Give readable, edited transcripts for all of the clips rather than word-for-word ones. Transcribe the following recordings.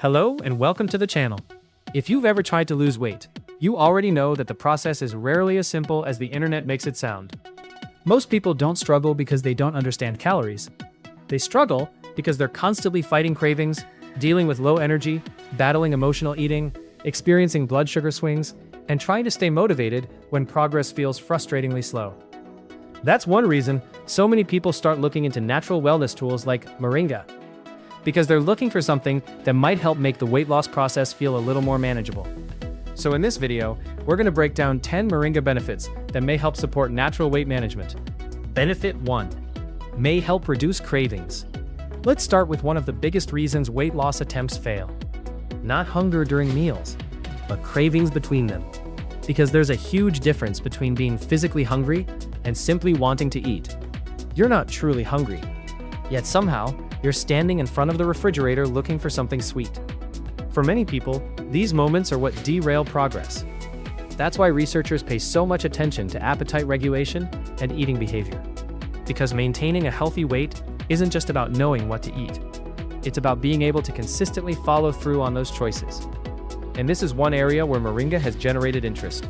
Hello and welcome to the channel. If you've ever tried to lose weight, you already know that the process is rarely as simple as the internet makes it sound. Most people don't struggle because they don't understand calories. They struggle because they're constantly fighting cravings, dealing with low energy, battling emotional eating, experiencing blood sugar swings, and trying to stay motivated when progress feels frustratingly slow. That's one reason so many people start looking into natural wellness tools like Moringa, because they're looking for something that might help make the weight loss process feel a little more manageable. So in this video, we're going to break down 10 Moringa benefits that may help support natural weight management. Benefit 1. May help reduce cravings. Let's start with one of the biggest reasons weight loss attempts fail. Not hunger during meals, but cravings between them. Because there's a huge difference between being physically hungry and simply wanting to eat. You're not truly hungry, yet somehow, you're standing in front of the refrigerator looking for something sweet. For many people, these moments are what derail progress. That's why researchers pay so much attention to appetite regulation and eating behavior. Because maintaining a healthy weight isn't just about knowing what to eat. It's about being able to consistently follow through on those choices. And this is one area where Moringa has generated interest.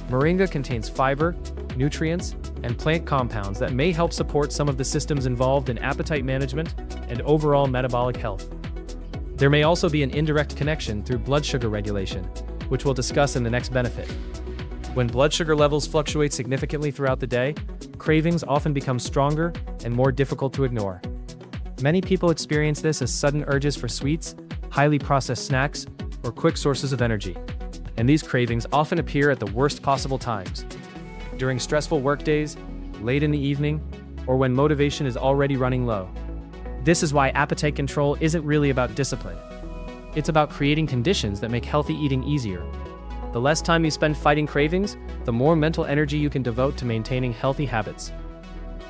Moringa contains fiber, nutrients, and plant compounds that may help support some of the systems involved in appetite management and overall metabolic health. There may also be an indirect connection through blood sugar regulation, which we'll discuss in the next benefit. When blood sugar levels fluctuate significantly throughout the day, cravings often become stronger and more difficult to ignore. Many people experience this as sudden urges for sweets, highly processed snacks, or quick sources of energy. And these cravings often appear at the worst possible times. During stressful workdays, late in the evening, or when motivation is already running low. This is why appetite control isn't really about discipline. It's about creating conditions that make healthy eating easier. The less time you spend fighting cravings, the more mental energy you can devote to maintaining healthy habits.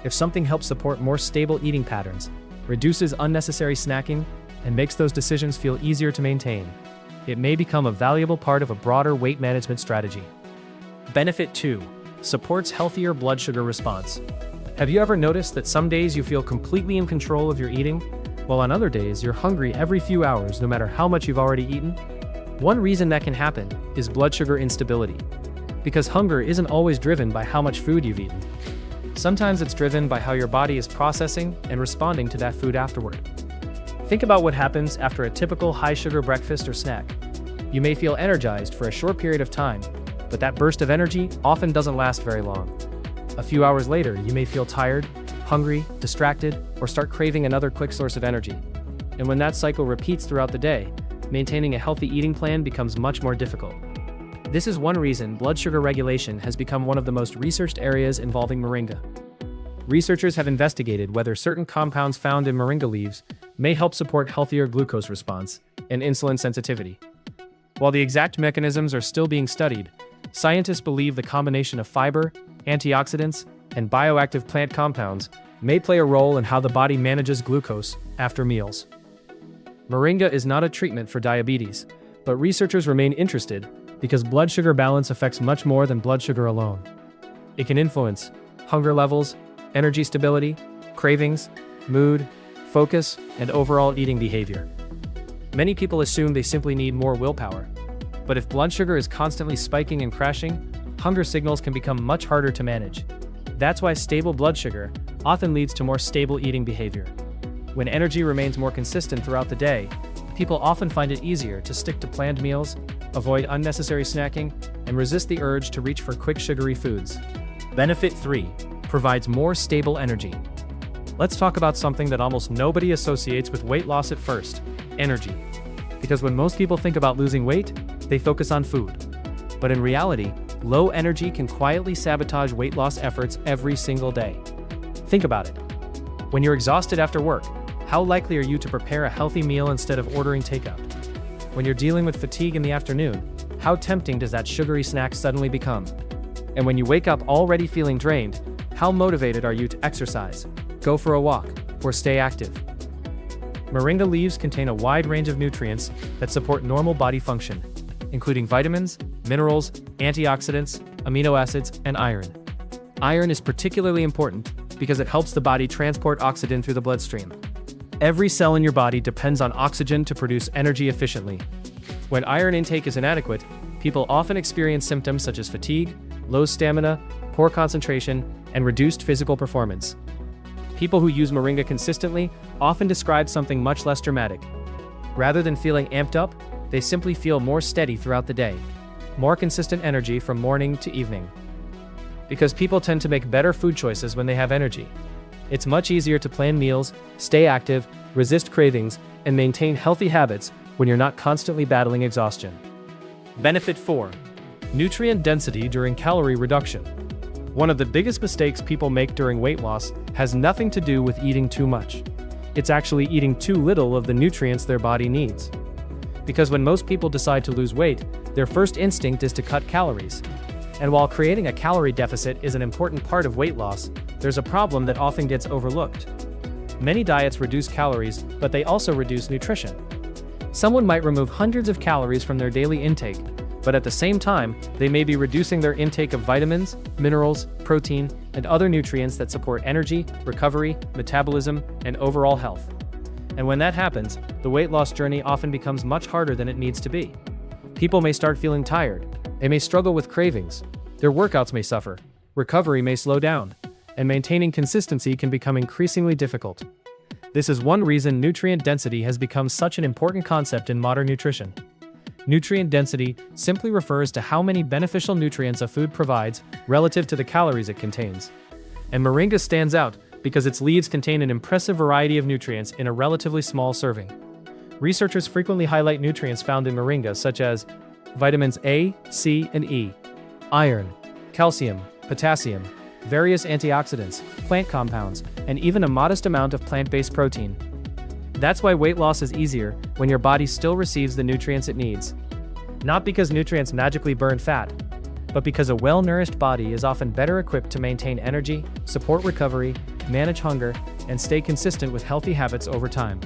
If something helps support more stable eating patterns, reduces unnecessary snacking, and makes those decisions feel easier to maintain, it may become a valuable part of a broader weight management strategy. Benefit 2. Supports healthier blood sugar response. Have you ever noticed that some days you feel completely in control of your eating, while on other days you're hungry every few hours no matter how much you've already eaten? One reason that can happen is blood sugar instability. Because hunger isn't always driven by how much food you've eaten. Sometimes it's driven by how your body is processing and responding to that food afterward. Think about what happens after a typical high-sugar breakfast or snack. You may feel energized for a short period of time, but that burst of energy often doesn't last very long. A few hours later, you may feel tired, hungry, distracted, or start craving another quick source of energy. And when that cycle repeats throughout the day, maintaining a healthy eating plan becomes much more difficult. This is one reason blood sugar regulation has become one of the most researched areas involving Moringa. Researchers have investigated whether certain compounds found in Moringa leaves may help support healthier glucose response and insulin sensitivity. While the exact mechanisms are still being studied, scientists believe the combination of fiber, antioxidants, and bioactive plant compounds may play a role in how the body manages glucose after meals. Moringa is not a treatment for diabetes, but researchers remain interested because blood sugar balance affects much more than blood sugar alone. It can influence hunger levels, energy stability, cravings, mood, focus, and overall eating behavior. Many people assume they simply need more willpower. But if blood sugar is constantly spiking and crashing, hunger signals can become much harder to manage. That's why stable blood sugar often leads to more stable eating behavior. When energy remains more consistent throughout the day, people often find it easier to stick to planned meals, avoid unnecessary snacking, and resist the urge to reach for quick sugary foods. Benefit 3. Provides more stable energy. Let's talk about something that almost nobody associates with weight loss at first: energy. Because when most people think about losing weight, they focus on food. But in reality, low energy can quietly sabotage weight loss efforts every single day. Think about it. When you're exhausted after work, how likely are you to prepare a healthy meal instead of ordering takeout? When you're dealing with fatigue in the afternoon, how tempting does that sugary snack suddenly become? And when you wake up already feeling drained, how motivated are you to exercise, go for a walk, or stay active? Moringa leaves contain a wide range of nutrients that support normal body function, including vitamins, minerals, antioxidants, amino acids, and iron. Iron is particularly important because it helps the body transport oxygen through the bloodstream. Every cell in your body depends on oxygen to produce energy efficiently. When iron intake is inadequate, people often experience symptoms such as fatigue, low stamina, poor concentration, and reduced physical performance. People who use Moringa consistently often describe something much less dramatic. Rather than feeling amped up, they simply feel more steady throughout the day, more consistent energy from morning to evening. Because people tend to make better food choices when they have energy. It's much easier to plan meals, stay active, resist cravings, and maintain healthy habits when you're not constantly battling exhaustion. Benefit 4. Nutrient density during calorie reduction. One of the biggest mistakes people make during weight loss has nothing to do with eating too much. It's actually eating too little of the nutrients their body needs. Because when most people decide to lose weight, their first instinct is to cut calories. And while creating a calorie deficit is an important part of weight loss, there's a problem that often gets overlooked. Many diets reduce calories, but they also reduce nutrition. Someone might remove hundreds of calories from their daily intake, but at the same time, they may be reducing their intake of vitamins, minerals, protein, and other nutrients that support energy, recovery, metabolism, and overall health. And when that happens, the weight loss journey often becomes much harder than it needs to be. People may start feeling tired, they may struggle with cravings, their workouts may suffer, recovery may slow down, and maintaining consistency can become increasingly difficult. This is one reason nutrient density has become such an important concept in modern nutrition. Nutrient density simply refers to how many beneficial nutrients a food provides relative to the calories it contains. And Moringa stands out because its leaves contain an impressive variety of nutrients in a relatively small serving. Researchers frequently highlight nutrients found in Moringa such as vitamins A, C, and E, iron, calcium, potassium, various antioxidants, plant compounds, and even a modest amount of plant-based protein. That's why weight loss is easier when your body still receives the nutrients it needs. Not because nutrients magically burn fat, but because a well-nourished body is often better equipped to maintain energy, support recovery, manage hunger, and stay consistent with healthy habits over time.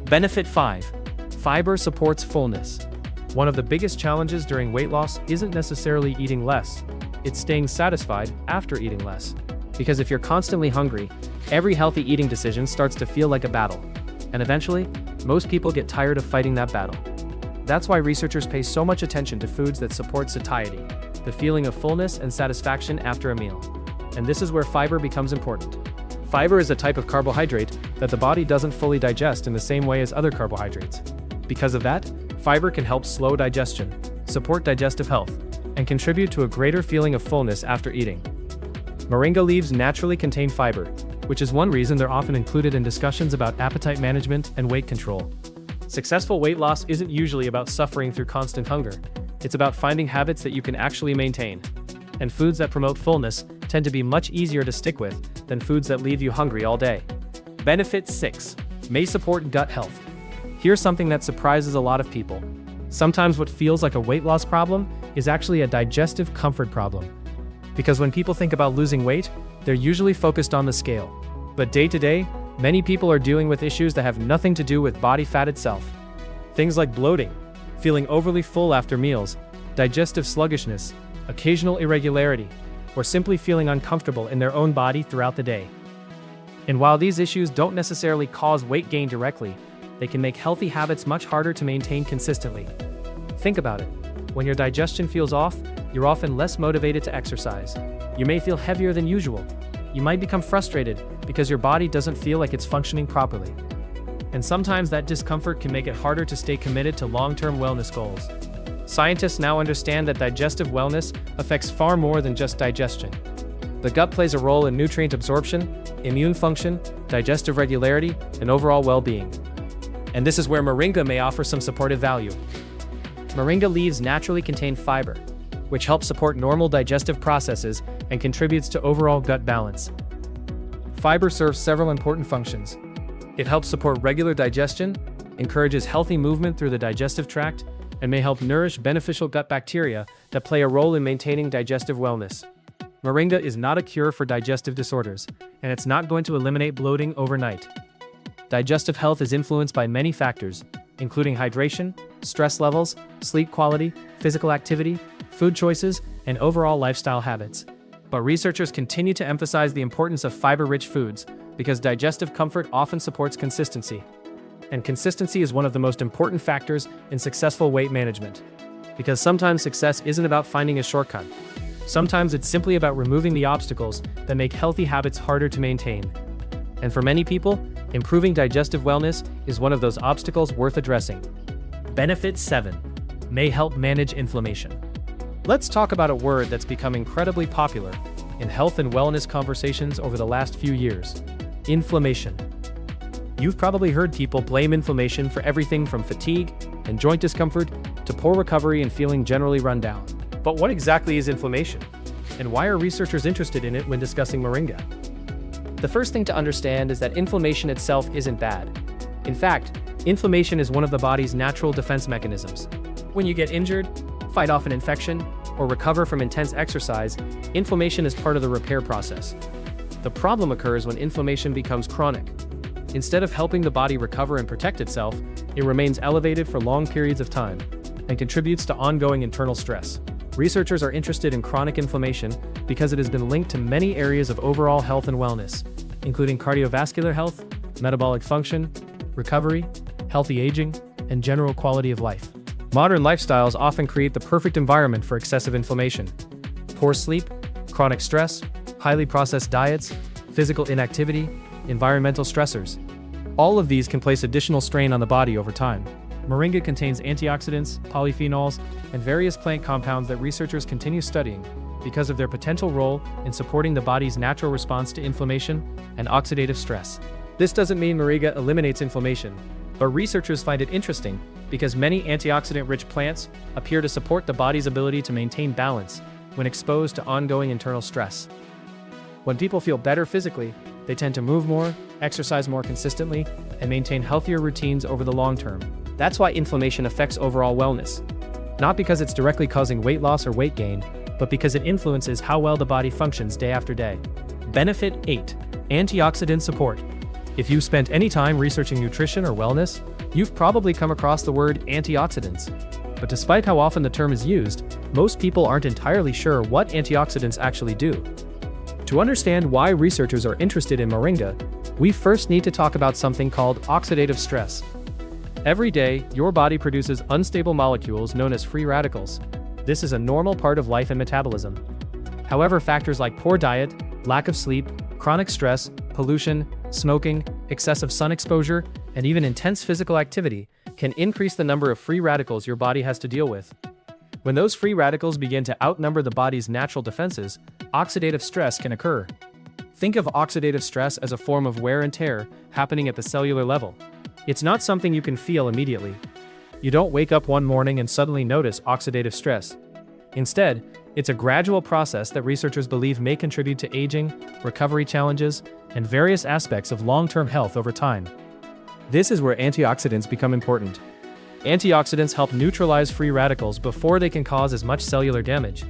Benefit 5. Fiber supports fullness. One of the biggest challenges during weight loss isn't necessarily eating less, it's staying satisfied after eating less. Because if you're constantly hungry, every healthy eating decision starts to feel like a battle. And eventually, most people get tired of fighting that battle. That's why researchers pay so much attention to foods that support satiety, the feeling of fullness and satisfaction after a meal. And this is where fiber becomes important. Fiber is a type of carbohydrate that the body doesn't fully digest in the same way as other carbohydrates. Because of that, fiber can help slow digestion, support digestive health, and contribute to a greater feeling of fullness after eating. Moringa leaves naturally contain fiber, which is one reason they're often included in discussions about appetite management and weight control. Successful weight loss isn't usually about suffering through constant hunger. It's about finding habits that you can actually maintain. And foods that promote fullness tend to be much easier to stick with than foods that leave you hungry all day. Benefit 6. May support gut health. Here's something that surprises a lot of people. Sometimes what feels like a weight loss problem is actually a digestive comfort problem. Because when people think about losing weight, they're usually focused on the scale. But day to day, many people are dealing with issues that have nothing to do with body fat itself. Things like bloating, feeling overly full after meals, digestive sluggishness, occasional irregularity, or simply feeling uncomfortable in their own body throughout the day. And while these issues don't necessarily cause weight gain directly, they can make healthy habits much harder to maintain consistently. Think about it. When your digestion feels off, you're often less motivated to exercise. You may feel heavier than usual. You might become frustrated because your body doesn't feel like it's functioning properly. And sometimes that discomfort can make it harder to stay committed to long-term wellness goals. Scientists now understand that digestive wellness affects far more than just digestion. The gut plays a role in nutrient absorption, immune function, digestive regularity, and overall well-being. And this is where Moringa may offer some supportive value. Moringa leaves naturally contain fiber, which helps support normal digestive processes and contributes to overall gut balance. Fiber serves several important functions. It helps support regular digestion, encourages healthy movement through the digestive tract, and may help nourish beneficial gut bacteria that play a role in maintaining digestive wellness. Moringa is not a cure for digestive disorders, and it's not going to eliminate bloating overnight. Digestive health is influenced by many factors, including hydration, stress levels, sleep quality, physical activity, food choices, and overall lifestyle habits. But researchers continue to emphasize the importance of fiber-rich foods because digestive comfort often supports consistency. And consistency is one of the most important factors in successful weight management. Because sometimes success isn't about finding a shortcut. Sometimes it's simply about removing the obstacles that make healthy habits harder to maintain. And for many people, improving digestive wellness is one of those obstacles worth addressing. Benefit 7. May help manage inflammation. Let's talk about a word that's become incredibly popular in health and wellness conversations over the last few years: inflammation. You've probably heard people blame inflammation for everything from fatigue and joint discomfort to poor recovery and feeling generally run down. But what exactly is inflammation? And why are researchers interested in it when discussing Moringa? The first thing to understand is that inflammation itself isn't bad. In fact, inflammation is one of the body's natural defense mechanisms. When you get injured, fight off an infection, or recover from intense exercise, inflammation is part of the repair process. The problem occurs when inflammation becomes chronic. Instead of helping the body recover and protect itself, it remains elevated for long periods of time and contributes to ongoing internal stress. Researchers are interested in chronic inflammation because it has been linked to many areas of overall health and wellness, including cardiovascular health, metabolic function, recovery, healthy aging, and general quality of life. Modern lifestyles often create the perfect environment for excessive inflammation. Poor sleep, chronic stress, highly processed diets, physical inactivity, environmental stressors. All of these can place additional strain on the body over time. Moringa contains antioxidants, polyphenols, and various plant compounds that researchers continue studying because of their potential role in supporting the body's natural response to inflammation and oxidative stress. This doesn't mean Moringa eliminates inflammation, but researchers find it interesting because many antioxidant-rich plants appear to support the body's ability to maintain balance when exposed to ongoing internal stress. When people feel better physically, they tend to move more, exercise more consistently, and maintain healthier routines over the long term. That's why inflammation affects overall wellness. Not because it's directly causing weight loss or weight gain, but because it influences how well the body functions day after day. Benefit 8. Antioxidant support. If you've spent any time researching nutrition or wellness, you've probably come across the word antioxidants. But despite how often the term is used, most people aren't entirely sure what antioxidants actually do. To understand why researchers are interested in Moringa, we first need to talk about something called oxidative stress. Every day, your body produces unstable molecules known as free radicals. This is a normal part of life and metabolism. However, factors like poor diet, lack of sleep, chronic stress, pollution, smoking, excessive sun exposure, and even intense physical activity can increase the number of free radicals your body has to deal with. When those free radicals begin to outnumber the body's natural defenses, oxidative stress can occur. Think of oxidative stress as a form of wear and tear happening at the cellular level. It's not something you can feel immediately. You don't wake up one morning and suddenly notice oxidative stress. Instead, it's a gradual process that researchers believe may contribute to aging, recovery challenges, and various aspects of long-term health over time. This is where antioxidants become important. Antioxidants help neutralize free radicals before they can cause as much cellular damage.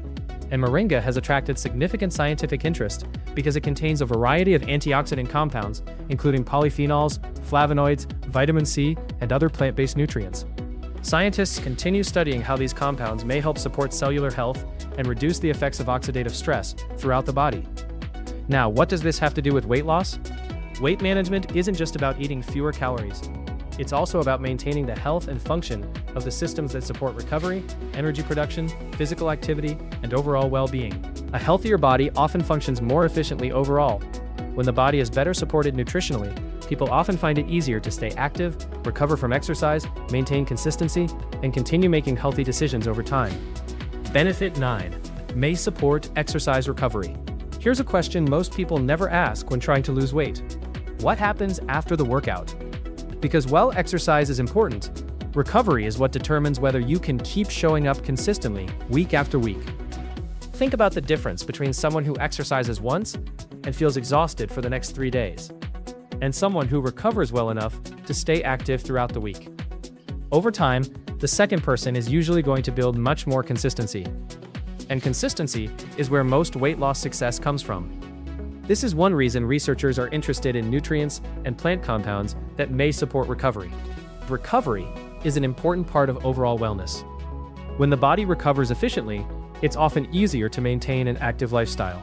And Moringa has attracted significant scientific interest because it contains a variety of antioxidant compounds, including polyphenols, flavonoids, vitamin C, and other plant-based nutrients. Scientists continue studying how these compounds may help support cellular health and reduce the effects of oxidative stress throughout the body. Now, what does this have to do with weight loss? Weight management isn't just about eating fewer calories. It's also about maintaining the health and function of the systems that support recovery, energy production, physical activity, and overall well-being. A healthier body often functions more efficiently overall. When the body is better supported nutritionally, people often find it easier to stay active, recover from exercise, maintain consistency, and continue making healthy decisions over time. Benefit 9. May support exercise recovery. Here's a question most people never ask when trying to lose weight. What happens after the workout? Because while exercise is important, recovery is what determines whether you can keep showing up consistently week after week. Think about the difference between someone who exercises once and feels exhausted for the next 3 days, and someone who recovers well enough to stay active throughout the week. Over time, the second person is usually going to build much more consistency. And consistency is where most weight loss success comes from. This is one reason researchers are interested in nutrients and plant compounds that may support recovery. Recovery is an important part of overall wellness. When the body recovers efficiently, it's often easier to maintain an active lifestyle.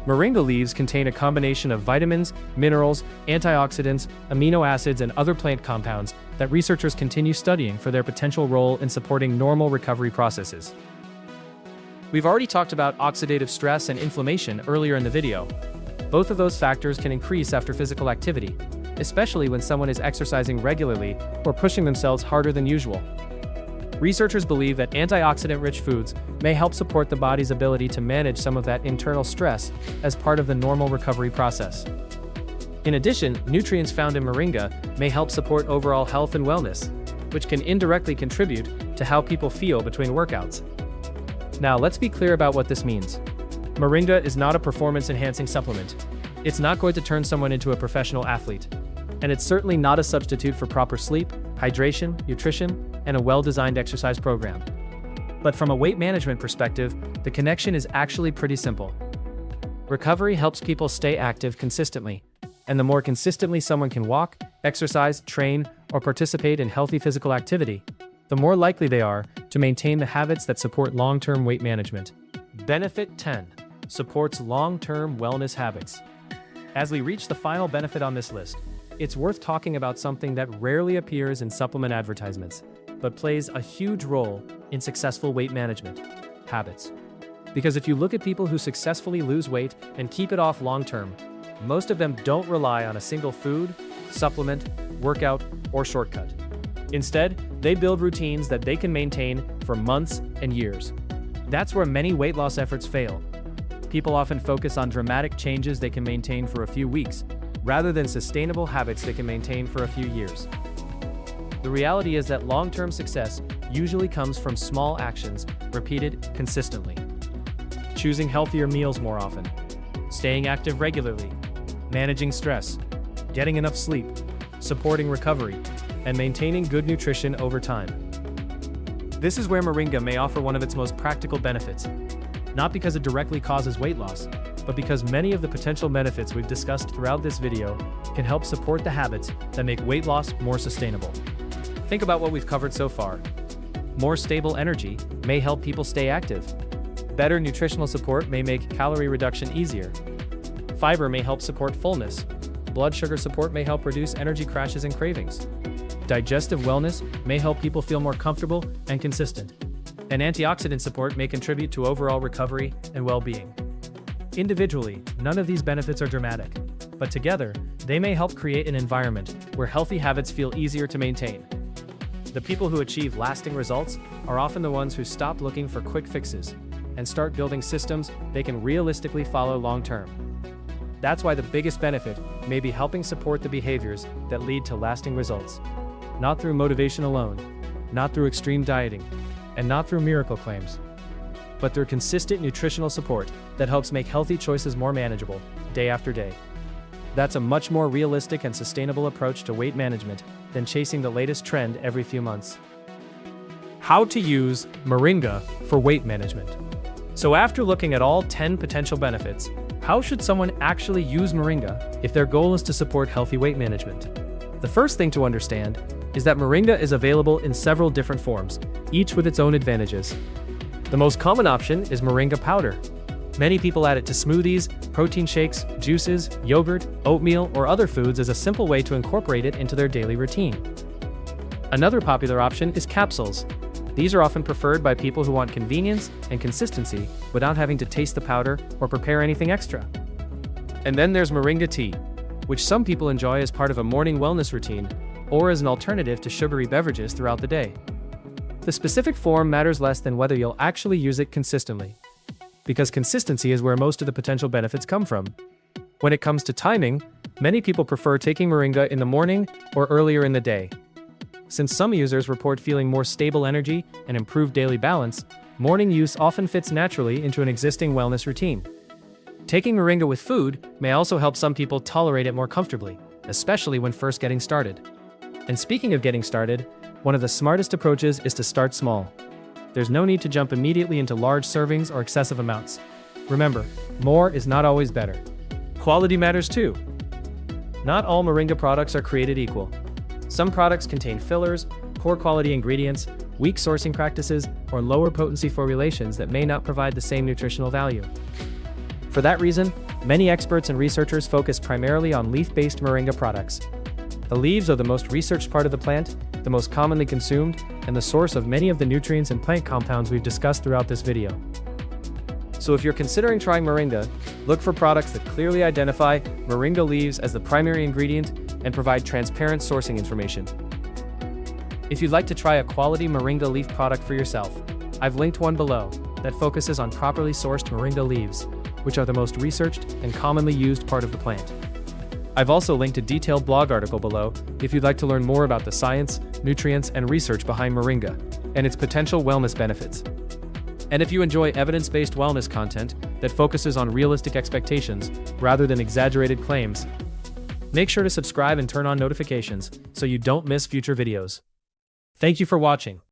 Moringa leaves contain a combination of vitamins, minerals, antioxidants, amino acids, and other plant compounds that researchers continue studying for their potential role in supporting normal recovery processes. We've already talked about oxidative stress and inflammation earlier in the video. Both of those factors can increase after physical activity, especially when someone is exercising regularly or pushing themselves harder than usual. Researchers believe that antioxidant-rich foods may help support the body's ability to manage some of that internal stress as part of the normal recovery process. In addition, nutrients found in moringa may help support overall health and wellness, which can indirectly contribute to how people feel between workouts. Now, let's be clear about what this means. Moringa is not a performance-enhancing supplement. It's not going to turn someone into a professional athlete. And it's certainly not a substitute for proper sleep, hydration, nutrition, and a well-designed exercise program. But from a weight management perspective, the connection is actually pretty simple. Recovery helps people stay active consistently, and the more consistently someone can walk, exercise, train, or participate in healthy physical activity, the more likely they are to maintain the habits that support long-term weight management. Benefit 10. Supports long-term wellness habits. As we reach the final benefit on this list, it's worth talking about something that rarely appears in supplement advertisements, but plays a huge role in successful weight management: habits. Because if you look at people who successfully lose weight and keep it off long-term, most of them don't rely on a single food, supplement, workout, or shortcut. Instead, they build routines that they can maintain for months and years. That's where many weight loss efforts fail. People often focus on dramatic changes they can maintain for a few weeks, rather than sustainable habits they can maintain for a few years. The reality is that long-term success usually comes from small actions repeated consistently. Choosing healthier meals more often, staying active regularly, managing stress, getting enough sleep, supporting recovery, and maintaining good nutrition over time. This is where moringa may offer one of its most practical benefits, not because it directly causes weight loss, but because many of the potential benefits we've discussed throughout this video can help support the habits that make weight loss more sustainable. Think about what we've covered so far. More stable energy may help people stay active. Better nutritional support may make calorie reduction easier. Fiber may help support fullness. Blood sugar support may help reduce energy crashes and cravings. Digestive wellness may help people feel more comfortable and consistent. And antioxidant support may contribute to overall recovery and well-being. Individually, none of these benefits are dramatic, but together, they may help create an environment where healthy habits feel easier to maintain. The people who achieve lasting results are often the ones who stop looking for quick fixes and start building systems they can realistically follow long-term. That's why the biggest benefit may be helping support the behaviors that lead to lasting results. Not through motivation alone, not through extreme dieting, and not through miracle claims, but through consistent nutritional support that helps make healthy choices more manageable, day after day. That's a much more realistic and sustainable approach to weight management than chasing the latest trend every few months. How to use moringa for weight management. So after looking at all 10 potential benefits, how should someone actually use moringa if their goal is to support healthy weight management? The first thing to understand is that moringa is available in several different forms, each with its own advantages. The most common option is moringa powder. Many people add it to smoothies, protein shakes, juices, yogurt, oatmeal, or other foods as a simple way to incorporate it into their daily routine. Another popular option is capsules. These are often preferred by people who want convenience and consistency without having to taste the powder or prepare anything extra. And then there's moringa tea, which some people enjoy as part of a morning wellness routine or as an alternative to sugary beverages throughout the day. The specific form matters less than whether you'll actually use it consistently, because consistency is where most of the potential benefits come from. When it comes to timing, many people prefer taking moringa in the morning or earlier in the day. Since some users report feeling more stable energy and improved daily balance, morning use often fits naturally into an existing wellness routine. Taking moringa with food may also help some people tolerate it more comfortably, especially when first getting started. And speaking of getting started, one of the smartest approaches is to start small. There's no need to jump immediately into large servings or excessive amounts. Remember, more is not always better. Quality matters too. Not all moringa products are created equal. Some products contain fillers, poor quality ingredients, weak sourcing practices, or lower potency formulations that may not provide the same nutritional value. For that reason, Many experts and researchers focus primarily on leaf-based moringa products. The leaves are the most researched part of the plant, the most commonly consumed, and the source of many of the nutrients and plant compounds we've discussed throughout this video. So if you're considering trying moringa, look for products that clearly identify moringa leaves as the primary ingredient and provide transparent sourcing information. If you'd like to try a quality moringa leaf product for yourself, I've linked one below that focuses on properly sourced moringa leaves, which are the most researched and commonly used part of the plant. I've also linked a detailed blog article below if you'd like to learn more about the science, nutrients, and research behind moringa and its potential wellness benefits. And if you enjoy evidence-based wellness content that focuses on realistic expectations rather than exaggerated claims, make sure to subscribe and turn on notifications so you don't miss future videos. Thank you for watching.